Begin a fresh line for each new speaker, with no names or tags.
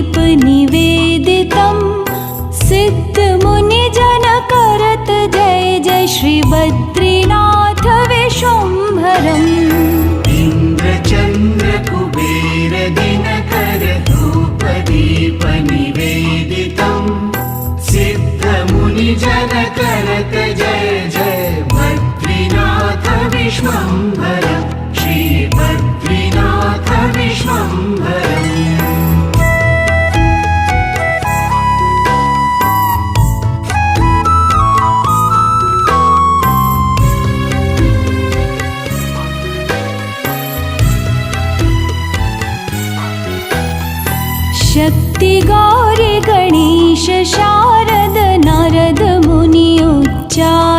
निवेदितं सिद्धमुनिजन करत जय जय श्री बद्रीनाथ विश्वम्भरम्
इन्द्रचन्द्र कुबेर दिनकर धूप दीप निवेदितं सिद्धमुनिजन करत जय जय बद्रीनाथ विश्वम्भरम् श्री बद्रीनाथ विश्वम्भरम्
शक्ति गौरी गणेश शारद नारद मुनि उच्चार